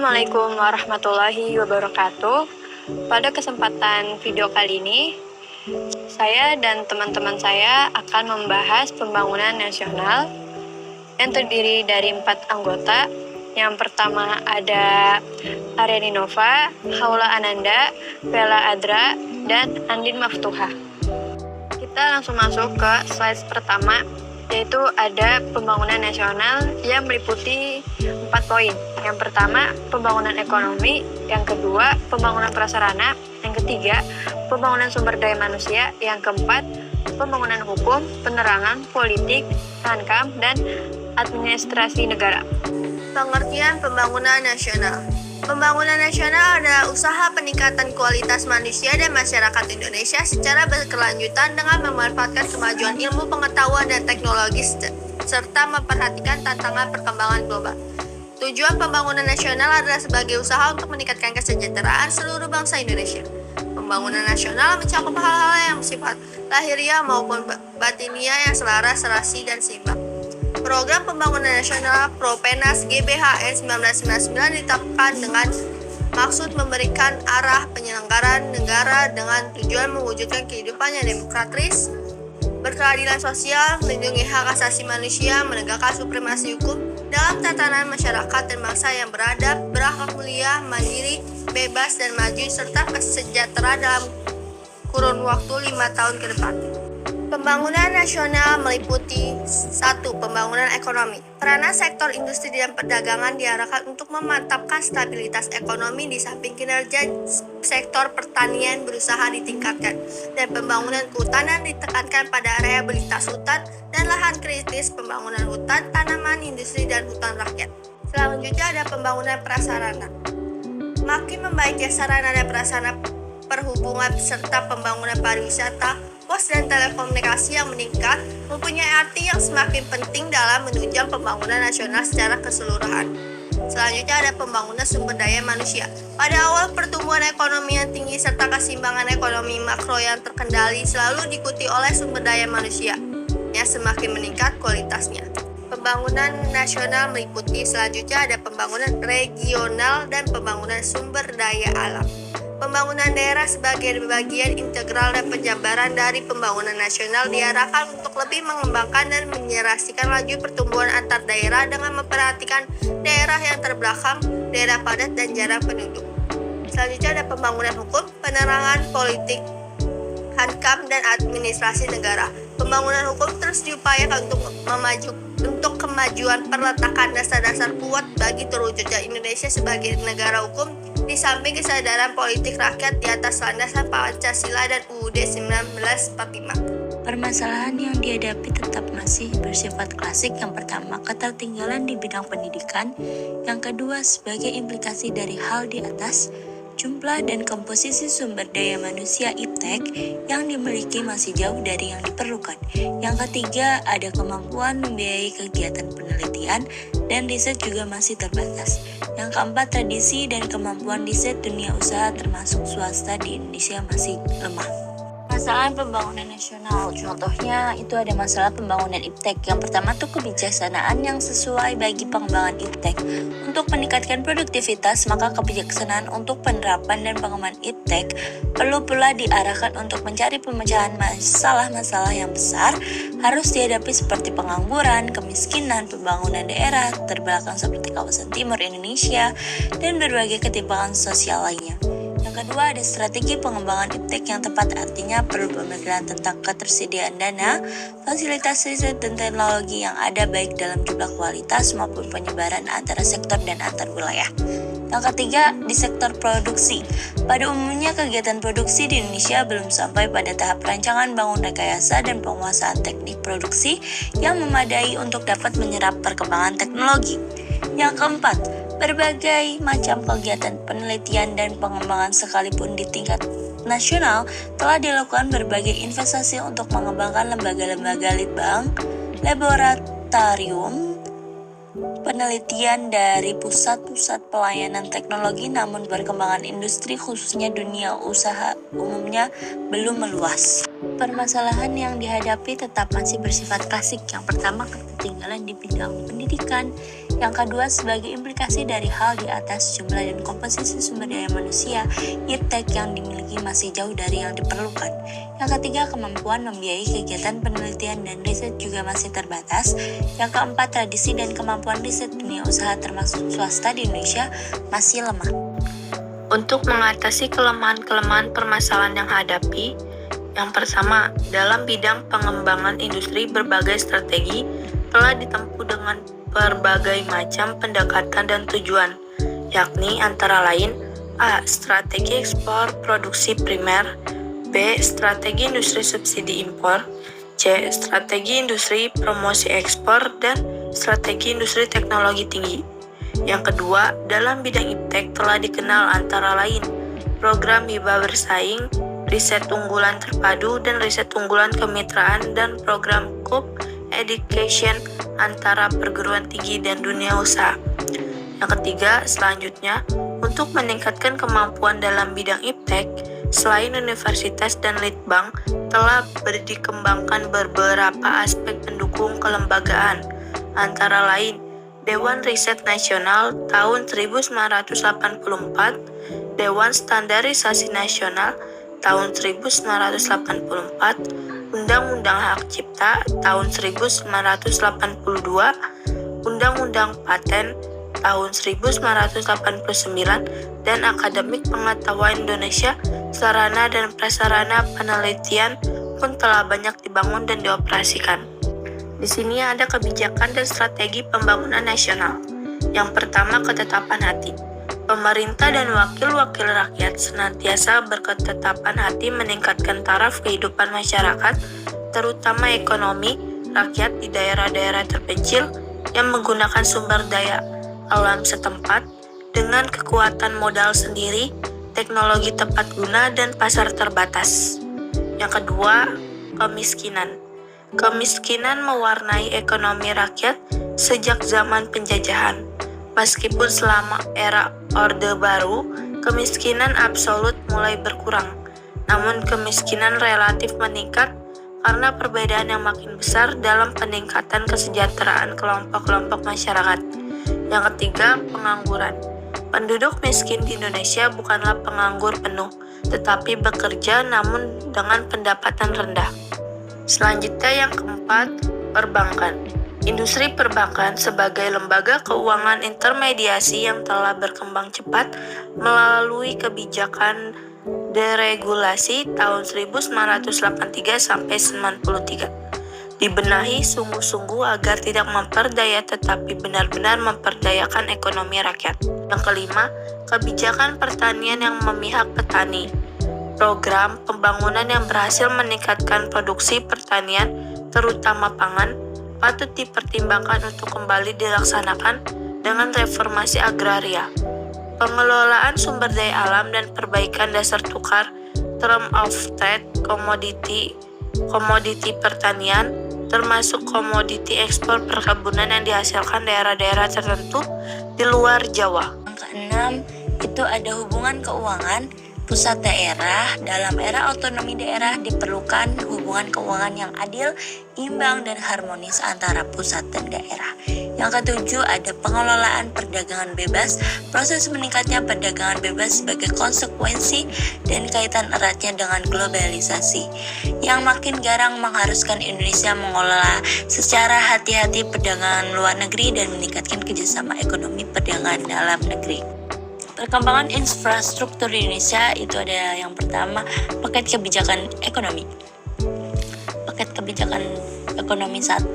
Assalamualaikum warahmatullahi wabarakatuh. Pada kesempatan video kali ini, saya dan teman-teman saya akan membahas pembangunan nasional yang terdiri dari 4 anggota. Yang pertama ada Aryani Nova, Haula Ananda, Bella Adra, dan Andin Maftuha. Kita langsung masuk ke slide pertama, yaitu ada pembangunan nasional yang meliputi 4 poin. Yang pertama, pembangunan ekonomi. Yang kedua, pembangunan prasarana. Yang ketiga, pembangunan sumber daya manusia. Yang keempat, pembangunan hukum, penerangan, politik, hankam, dan administrasi negara. Pengertian pembangunan nasional. Pembangunan nasional adalah usaha peningkatan kualitas manusia dan masyarakat Indonesia secara berkelanjutan dengan memanfaatkan kemajuan ilmu pengetahuan dan teknologi serta memperhatikan tantangan perkembangan global. Tujuan pembangunan nasional adalah sebagai usaha untuk meningkatkan kesejahteraan seluruh bangsa Indonesia. Pembangunan nasional mencakup hal-hal yang bersifat lahiriah maupun batiniah yang selaras, serasi, dan seimbang. Program Pembangunan Nasional Propenas GBHN 1999 ditetapkan dengan maksud memberikan arah penyelenggaraan negara dengan tujuan mewujudkan kehidupan yang demokratis, berkeadilan sosial, melindungi hak asasi manusia, menegakkan supremasi hukum dalam tatanan masyarakat dan bangsa yang beradab, berakhlak mulia, mandiri, bebas, dan maju, serta sejahtera dalam kurun waktu 5 tahun ke depan. Pembangunan nasional meliputi 1. Pembangunan ekonomi. Peranan sektor industri dan perdagangan diarahkan untuk memantapkan stabilitas ekonomi di samping kinerja sektor pertanian berusaha ditingkatkan, dan pembangunan kehutanan ditekankan pada rehabilitas hutan dan lahan kritis, pembangunan hutan, tanaman, industri, dan hutan rakyat. Selanjutnya ada pembangunan prasarana. Makin membaiknya sarana dan prasarana perhubungan serta pembangunan pariwisata, pos dan telekomunikasi yang meningkat mempunyai arti yang semakin penting dalam menunjang pembangunan nasional secara keseluruhan. Selanjutnya ada pembangunan sumber daya manusia. Pada awal pertumbuhan ekonomi yang tinggi serta keseimbangan ekonomi makro yang terkendali selalu diikuti oleh sumber daya manusia yang semakin meningkat kualitasnya. Pembangunan nasional meliputi selanjutnya ada pembangunan regional dan pembangunan sumber daya alam. Pembangunan daerah sebagai bagian integral dan penjabaran dari pembangunan nasional diarahkan untuk lebih mengembangkan dan menyerasikan laju pertumbuhan antar daerah dengan memperhatikan daerah yang terbelakang, daerah padat, dan jarang penduduk. Selanjutnya ada pembangunan hukum, penerangan, politik, hankam, dan administrasi negara. Pembangunan hukum terus diupayakan untuk kemajuan perletakan dasar-dasar kuat bagi terwujudnya Indonesia sebagai negara hukum, di samping kesadaran politik rakyat di atas landasan Pancasila dan UUD 1945. Permasalahan yang dihadapi tetap masih bersifat klasik. Yang pertama, ketertinggalan di bidang pendidikan. Yang kedua, sebagai implikasi dari hal di atas, jumlah dan komposisi sumber daya manusia iptek yang dimiliki masih jauh dari yang diperlukan. Yang ketiga, ada kemampuan membiayai kegiatan penelitian dan riset juga masih terbatas. Yang keempat, tradisi dan kemampuan riset dunia usaha termasuk swasta di Indonesia masih lemah. Masalah pembangunan nasional, contohnya itu ada masalah pembangunan iptek. Yang pertama tuh kebijaksanaan yang sesuai bagi pengembangan iptek. Untuk meningkatkan produktivitas, maka kebijaksanaan untuk penerapan dan pengembangan iptek perlu pula diarahkan untuk mencari pemecahan masalah-masalah yang besar harus dihadapi seperti pengangguran, kemiskinan, pembangunan daerah terbelakang seperti kawasan timur Indonesia, dan berbagai ketimpangan sosial lainnya. Yang kedua, ada strategi pengembangan iptek yang tepat, artinya perlu pemikiran tentang ketersediaan dana, fasilitas riset dan teknologi yang ada baik dalam jumlah kualitas maupun penyebaran antara sektor dan antar wilayah. Yang ketiga, di sektor produksi. Pada umumnya kegiatan produksi di Indonesia belum sampai pada tahap rancangan bangun rekayasa dan penguasaan teknik produksi yang memadai untuk dapat menyerap perkembangan teknologi. Yang keempat, berbagai macam kegiatan penelitian dan pengembangan sekalipun di tingkat nasional telah dilakukan berbagai investasi untuk mengembangkan lembaga-lembaga litbang, laboratorium, penelitian dari pusat-pusat pelayanan teknologi, namun perkembangan industri khususnya dunia usaha umumnya belum meluas. Permasalahan yang dihadapi tetap masih bersifat klasik. Yang pertama, ketertinggalan di bidang pendidikan. Yang kedua, sebagai implikasi dari hal di atas, jumlah dan komposisi sumber daya manusia iptek yang dimiliki masih jauh dari yang diperlukan. Yang ketiga, kemampuan membiayai kegiatan penelitian dan riset juga masih terbatas. Yang keempat, tradisi dan kemampuan riset dunia usaha termasuk swasta di Indonesia masih lemah. Untuk mengatasi kelemahan-kelemahan permasalahan yang hadapi, yang pertama, dalam bidang pengembangan industri berbagai strategi telah ditempuh dengan berbagai macam pendekatan dan tujuan, yakni antara lain A. Strategi ekspor produksi primer, B. Strategi industri subsidi impor, C. Strategi industri promosi ekspor, dan strategi industri teknologi tinggi. Yang kedua, dalam bidang iptek telah dikenal antara lain program hibah bersaing, riset unggulan terpadu, dan riset unggulan kemitraan, dan program co-education antara perguruan tinggi dan dunia usaha. Yang ketiga, selanjutnya, untuk meningkatkan kemampuan dalam bidang iptek, selain universitas dan litbang, telah dikembangkan beberapa aspek pendukung kelembagaan, antara lain Dewan Riset Nasional tahun 1984, Dewan Standarisasi Nasional tahun 1984, Undang-Undang Hak Cipta tahun 1982, Undang-Undang Paten tahun 1989, dan Akademik Pengetahuan Indonesia, sarana dan prasarana penelitian pun telah banyak dibangun dan dioperasikan. Di sini ada kebijakan dan strategi pembangunan nasional. Yang pertama, ketetapan hati. Pemerintah dan wakil-wakil rakyat senantiasa berketetapan hati meningkatkan taraf kehidupan masyarakat, terutama ekonomi rakyat di daerah-daerah terpencil yang menggunakan sumber daya alam setempat dengan kekuatan modal sendiri, teknologi tepat guna, dan pasar terbatas. Yang kedua, kemiskinan. Kemiskinan mewarnai ekonomi rakyat sejak zaman penjajahan. Meskipun selama era Orde Baru, kemiskinan absolut mulai berkurang, namun kemiskinan relatif meningkat karena perbedaan yang makin besar dalam peningkatan kesejahteraan kelompok-kelompok masyarakat. Yang ketiga, pengangguran. Penduduk miskin di Indonesia bukanlah penganggur penuh, tetapi bekerja namun dengan pendapatan rendah. Selanjutnya yang keempat, perbankan. Industri perbankan sebagai lembaga keuangan intermediasi yang telah berkembang cepat melalui kebijakan deregulasi tahun 1983 sampai 93. Dibenahi sungguh-sungguh agar tidak memperdaya tetapi benar-benar memperdayakan ekonomi rakyat. Yang kelima, kebijakan pertanian yang memihak petani. Program pembangunan yang berhasil meningkatkan produksi pertanian, terutama pangan, patut dipertimbangkan untuk kembali dilaksanakan dengan reformasi agraria. Pengelolaan sumber daya alam dan perbaikan dasar tukar, term of trade, komoditi pertanian, termasuk komoditi ekspor perkebunan yang dihasilkan daerah-daerah tertentu di luar Jawa. Yang keenam, itu ada hubungan keuangan pusat daerah. Dalam era otonomi daerah diperlukan hubungan keuangan yang adil, imbang, dan harmonis antara pusat dan daerah. Yang ketujuh, ada pengelolaan perdagangan bebas. Proses meningkatnya perdagangan bebas sebagai konsekuensi dan kaitan eratnya dengan globalisasi yang makin garang mengharuskan Indonesia mengelola secara hati-hati perdagangan luar negeri dan meningkatkan kerjasama ekonomi perdagangan dalam negeri. Perkembangan infrastruktur di Indonesia itu ada yang pertama, paket kebijakan ekonomi. Paket kebijakan ekonomi 1,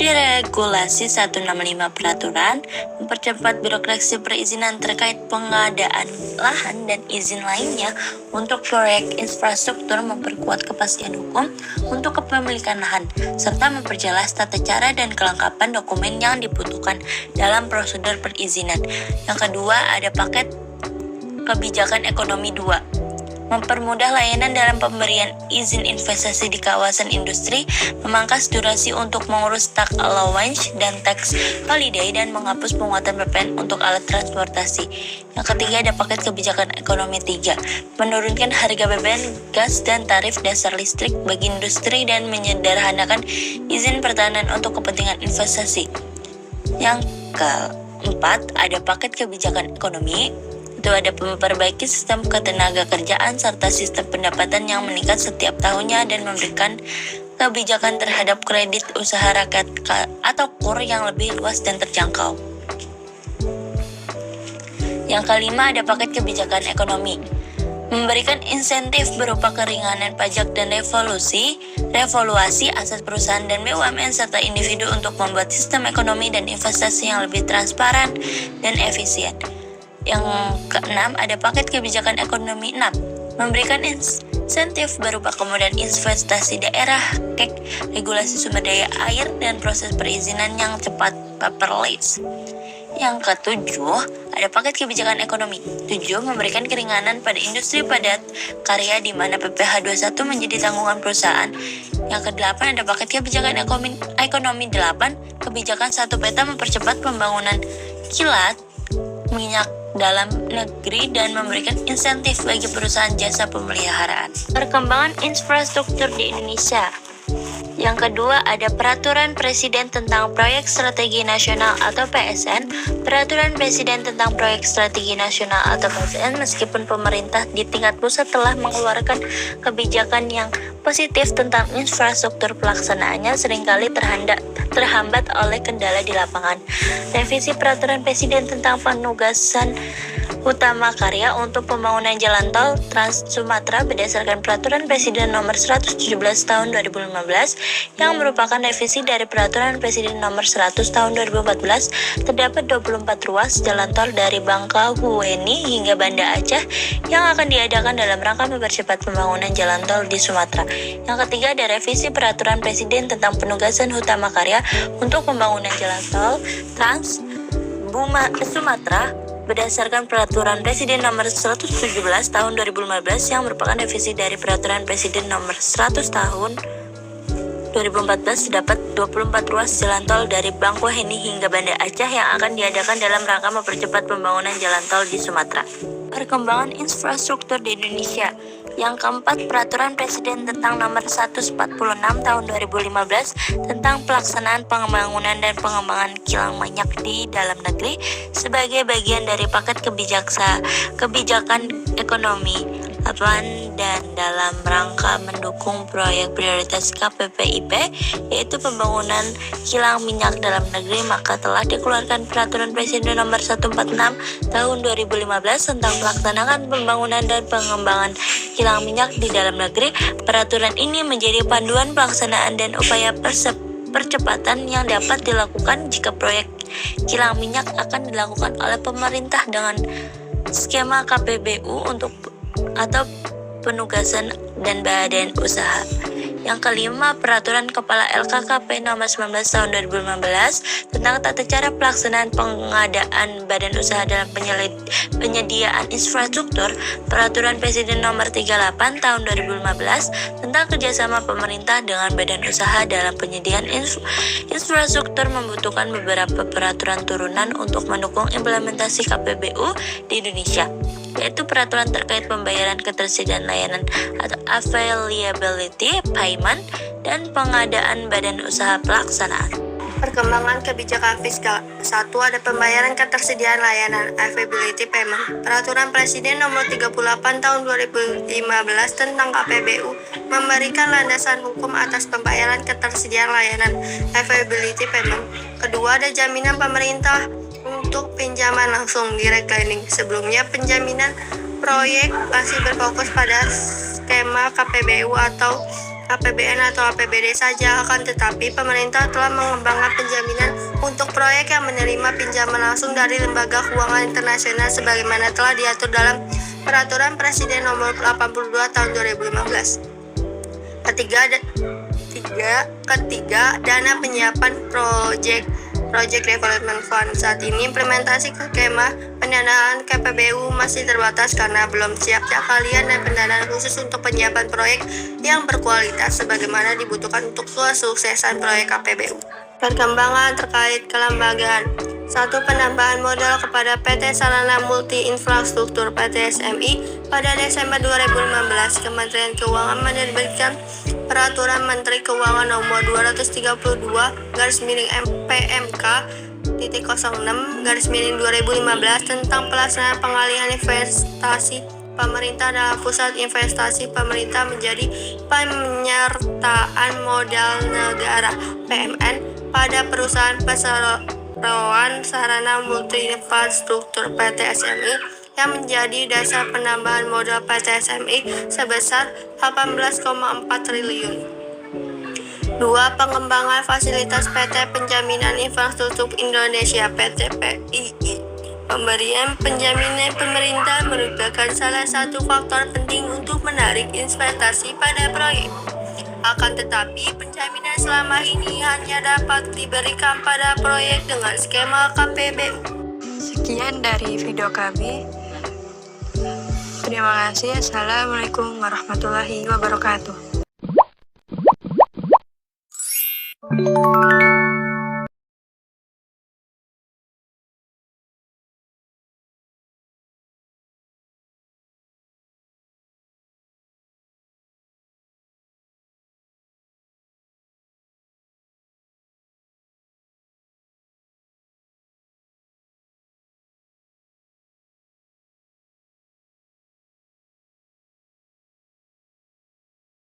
deregulasi 165 peraturan, mempercepat birokrasi perizinan terkait pengadaan lahan dan izin lainnya untuk proyek infrastruktur, memperkuat kepastian hukum untuk kepemilikan lahan, serta memperjelas tata cara dan kelengkapan dokumen yang dibutuhkan dalam prosedur perizinan. Yang kedua, ada paket kebijakan ekonomi 2. mempermudah layanan dalam pemberian izin investasi di kawasan industri, memangkas durasi untuk mengurus tax allowance dan tax holiday, dan menghapus penguatan PPN untuk alat transportasi. Yang ketiga ada paket kebijakan ekonomi 3, menurunkan harga BBM, gas, dan tarif dasar listrik bagi industri dan menyederhanakan izin pertahanan untuk kepentingan investasi. Yang keempat ada paket kebijakan ekonomi, itu ada memperbaiki sistem ketenaga kerjaan serta sistem pendapatan yang meningkat setiap tahunnya dan memberikan kebijakan terhadap kredit usaha rakyat atau KUR yang lebih luas dan terjangkau. Yang kelima ada paket kebijakan ekonomi, memberikan insentif berupa keringanan pajak dan revaluasi aset perusahaan dan BUMN serta individu untuk membuat sistem ekonomi dan investasi yang lebih transparan dan efisien. Yang keenam ada paket kebijakan ekonomi 6, memberikan insentif berupa kemudahan investasi daerah, regulasi sumber daya air, dan proses perizinan yang cepat paperless. Yang ketujuh ada paket kebijakan ekonomi 7, memberikan keringanan pada industri padat karya di mana PPh 21 menjadi tanggungan perusahaan. Yang kedelapan ada paket kebijakan ekonomi 8, kebijakan satu peta mempercepat pembangunan kilat minyak dalam negeri dan memberikan insentif bagi perusahaan jasa pemeliharaan. Perkembangan infrastruktur di Indonesia. Yang kedua ada Peraturan Presiden tentang Proyek Strategi Nasional atau PSN. Peraturan Presiden tentang Proyek Strategi Nasional atau PSN, meskipun pemerintah di tingkat pusat telah mengeluarkan kebijakan yang positif tentang infrastruktur, pelaksanaannya seringkali terhambat oleh kendala di lapangan. Revisi Peraturan Presiden tentang penugasan utama karya untuk pembangunan jalan tol Trans Sumatera berdasarkan Peraturan Presiden Nomor 117 Tahun 2015 yang merupakan revisi dari Peraturan Presiden Nomor 100 Tahun 2014. Terdapat 24 ruas jalan tol dari Bangka-Hueni hingga Banda Aceh yang akan diadakan dalam rangka mempercepat pembangunan jalan tol di Sumatera. Yang ketiga ada revisi Peraturan Presiden tentang penugasan utama karya untuk pembangunan jalan tol Trans Sumatera berdasarkan Peraturan Presiden Nomor 117 Tahun 2015 yang merupakan revisi dari Peraturan Presiden Nomor 100 Tahun 2014. Terdapat 24 ruas jalan tol dari Bangka-Hueni hingga Banda Aceh yang akan diadakan dalam rangka mempercepat pembangunan jalan tol di Sumatera. Perkembangan infrastruktur di Indonesia. Yang keempat, Peraturan Presiden tentang Nomor 146 Tahun 2015 tentang pelaksanaan pembangunan dan pengembangan kilang minyak di dalam negeri sebagai bagian dari paket kebijakan ekonomi 8 dan dalam rangka mendukung proyek prioritas KPPIP yaitu pembangunan kilang minyak dalam negeri, maka telah dikeluarkan Peraturan Presiden Nomor 146 Tahun 2015 tentang pelaksanaan pembangunan dan pengembangan kilang minyak di dalam negeri. Peraturan ini menjadi panduan pelaksanaan dan upaya percepatan yang dapat dilakukan jika proyek kilang minyak akan dilakukan oleh pemerintah dengan skema KPBU atau penugasan dan badan usaha. Yang kelima, Peraturan Kepala LKKP Nomor 19 Tahun 2015 tentang tata cara pelaksanaan pengadaan badan usaha dalam penyediaan infrastruktur. Peraturan Presiden Nomor 38 Tahun 2015 tentang kerjasama pemerintah dengan badan usaha dalam penyediaan infrastruktur membutuhkan beberapa peraturan turunan untuk mendukung implementasi KPBU di Indonesia, yaitu peraturan terkait pembayaran ketersediaan layanan atau availability payment dan pengadaan badan usaha pelaksanaan. Perkembangan kebijakan fiskal. 1. Ada pembayaran ketersediaan layanan availability payment. Peraturan Presiden Nomor 38 Tahun 2015 tentang KPBU memberikan landasan hukum atas pembayaran ketersediaan layanan availability payment. Kedua, ada jaminan pemerintah untuk pinjaman langsung direct lending. Sebelumnya, penjaminan proyek masih berfokus pada skema KPBU atau APBN atau APBD saja, akan tetapi pemerintah telah mengembangkan penjaminan untuk proyek yang menerima pinjaman langsung dari lembaga keuangan internasional sebagaimana telah diatur dalam Peraturan Presiden Nomor 82 Tahun 2015. Ketiga, dana penyiapan proyek Project Development Fund. Saat ini implementasi skema pendanaan KPBU masih terbatas karena belum siapnya keahlian dan pendanaan khusus untuk penyiapan proyek yang berkualitas sebagaimana dibutuhkan untuk kesuksesan proyek KPBU. Perkembangan terkait kelembagaan. 1. Penambahan modal kepada PT Sarana Multi Infrastruktur (PTSMI). Pada Desember 2015, Kementerian Keuangan menerbitkan Peraturan Menteri Keuangan Nomor 232/PMK-06/2015 tentang pelaksanaan pengalihan investasi pemerintah dalam pusat investasi pemerintah menjadi penyertaan modal negara (PMN) pada perusahaan perseroan sarana multi infrastruktur (PTSMI) yang menjadi dasar penambahan modal PTSMI sebesar 18,4 triliun. 2. Pengembangan fasilitas PT Penjaminan Infrastruktur Indonesia (PTPII). Pemberian penjaminan pemerintah merupakan salah satu faktor penting untuk menarik investasi pada proyek. Akan tetapi, penjaminan selama ini hanya dapat diberikan pada proyek dengan skema KPBU. Sekian dari video kami. Terima kasih. Assalamualaikum warahmatullahi wabarakatuh.